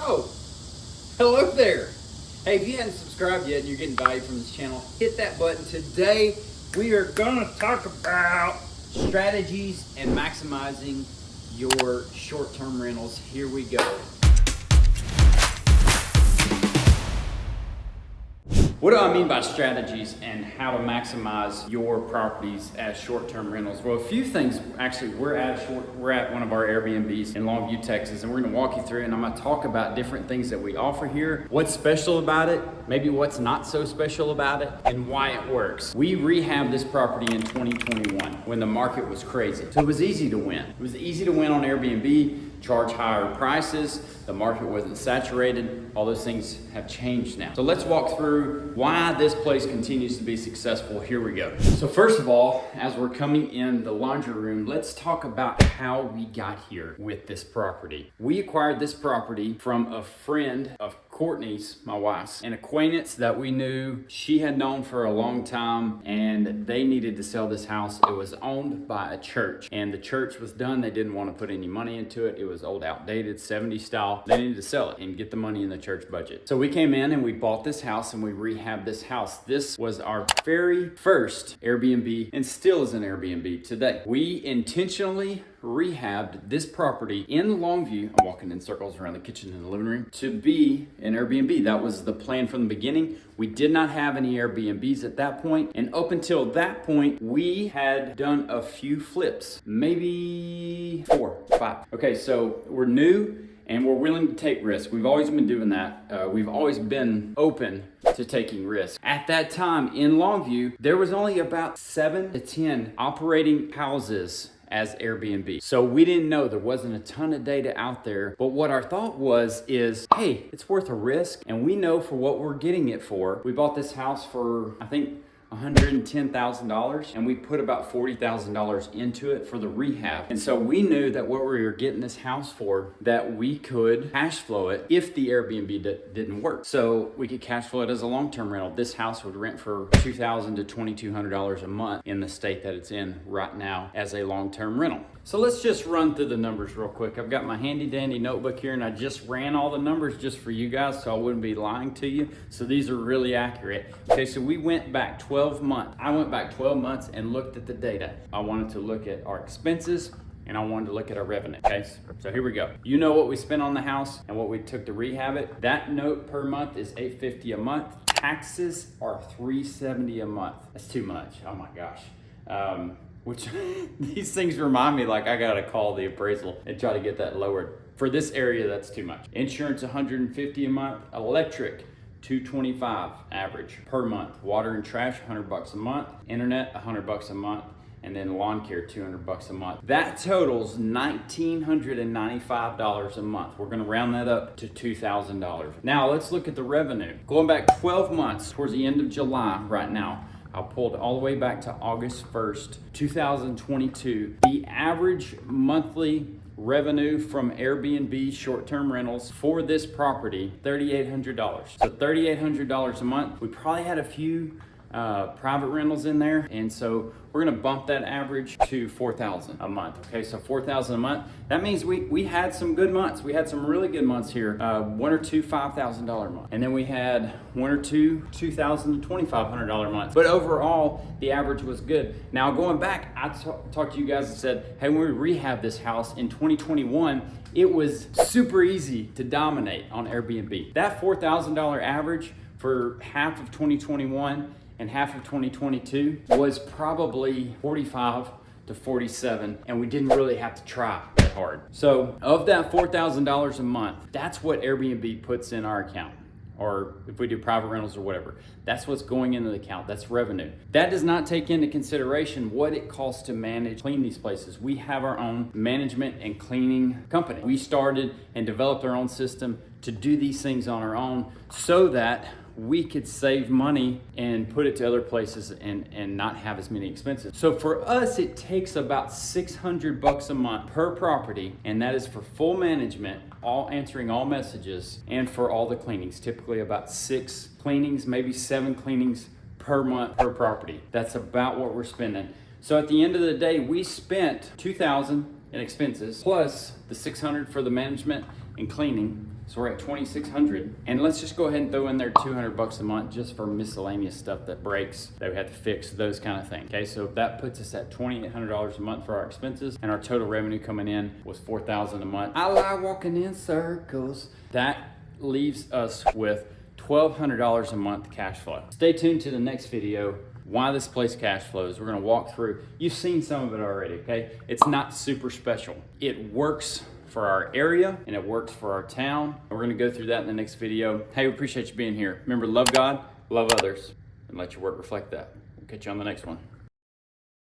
Oh, hello there. Hey, if you hadn't subscribed yet and you're getting value from this channel, hit that button. Today, we are gonna talk about strategies and maximizing your short-term rentals. Here we go. What do I mean by strategies and how to maximize your properties as short-term rentals? Well, a few things. Actually, we're at one of our Airbnbs in Longview, Texas, and we're going to walk you through, and I'm going to talk about different things that we offer here, what's special about it, maybe what's not so special about it, and why it works. We rehabbed this property in 2021 when the market was crazy, so it was easy to win. It was easy to win on Airbnb. Charge higher prices, the market wasn't saturated, all those things have changed now. So let's walk through why this place continues to be successful. Here we go. So first of all, as we're coming in the laundry room, let's talk about how we got here with this property. We acquired this property from a friend of Courtney's, my wife's, an acquaintance that we knew. She had known for a long time, and they needed to sell this house. It was owned by a church, and the church was done. They didn't want to put any money into it. It was old, outdated, 70s style. They needed to sell it and get the money in the church budget. So we came in and we bought this house and we rehabbed this house. This was our very first Airbnb and still is an Airbnb today. We intentionally rehabbed this property in Longview. I'm walking in circles around the kitchen and the living room to be an Airbnb. That was the plan from the beginning. We did not have any Airbnbs at that point, and up until that point we had done a few flips, maybe 4, 5. Okay, so we're new and we're willing to take risks. We've always been doing that. We've always been open to taking risks. At that time in Longview, there was only about 7 to 10 operating houses as Airbnb. So we didn't know, there wasn't a ton of data out there, but what our thought is, hey, it's worth a risk, and we know for what we're getting it for. We bought this house for, I think, $110,000, and we put about $40,000 into it for the rehab. And so we knew that what we were getting this house for, that we could cash flow it if the Airbnb didn't work. So we could cash flow it as a long-term rental. This house would rent for $2,000 to $2,200 a month in the state that it's in right now as a long-term rental. So let's just run through the numbers real quick. I've got my handy dandy notebook here, and I just ran all the numbers just for you guys so I wouldn't be lying to you. So these are really accurate. Okay, so we went back 12 months. I went back 12 months and looked at the data. I wanted to look at our expenses and I wanted to look at our revenue. Okay, so here we go. You know what we spent on the house and what we took to rehab it. That note per month is $850 a month. Taxes are $370 a month. That's too much. Oh my gosh. Which these things remind me like I gotta call the appraisal and try to get that lowered. For this area, that's too much. Insurance, $150 a month. Electric, $225 average per month. Water and trash, $100 a month. Internet, $100 a month. And then lawn care, $200 a month. That totals $1,995 a month. We're gonna round that up to $2,000. Now let's look at the revenue. Going back 12 months, towards the end of July right now, I pulled all the way back to August 1st, 2022. The average monthly revenue from Airbnb short-term rentals for this property, $3,800. So $3,800 a month. We probably had a few private rentals in there, and so we're gonna bump that average to $4,000 a month. Okay, so $4,000 a month. That means we had some good months. We had some really good months here. 1 or 2 $5,000 a month, and then we had 1 or 2 $2,000 to $2,500 a month. But overall, the average was good. Now going back, I talked to you guys and said, hey, when we rehabbed this house in 2021, it was super easy to dominate on Airbnb. That $4,000 average for half of 2021 and half of 2022 was probably 45 to 47, and we didn't really have to try that hard. So of that $4,000 a month, that's what Airbnb puts in our account. Or if we do private rentals or whatever, that's what's going into the account. That's revenue. That does not take into consideration what it costs to clean these places. We have our own management and cleaning company. We started and developed our own system to do these things on our own so that we could save money and put it to other places and not have as many expenses. So for us, it takes about $600 a month per property, and that is for full management, all answering all messages, and for all the cleanings, typically about 6 cleanings, maybe 7 cleanings per month per property. That's about what we're spending. So at the end of the day, we spent $2,000 in expenses plus the $600 for the management and cleaning. So we're at 2,600, and let's just go ahead and throw in there 200 bucks a month just for miscellaneous stuff that breaks, that we have to fix, those kind of things. Okay, so that puts us at $2,800 a month for our expenses, and our total revenue coming in was $4,000 a month. I lie walking in circles. That leaves us with $1,200 a month cash flow. Stay tuned to the next video. Why this place cash flows. We're gonna walk through. You've seen some of it already, okay? It's not super special. It works for our area and it works for our town. We're gonna go through that in the next video. Hey, we appreciate you being here. Remember, love God, love others, and let your work reflect that. We'll catch you on the next one.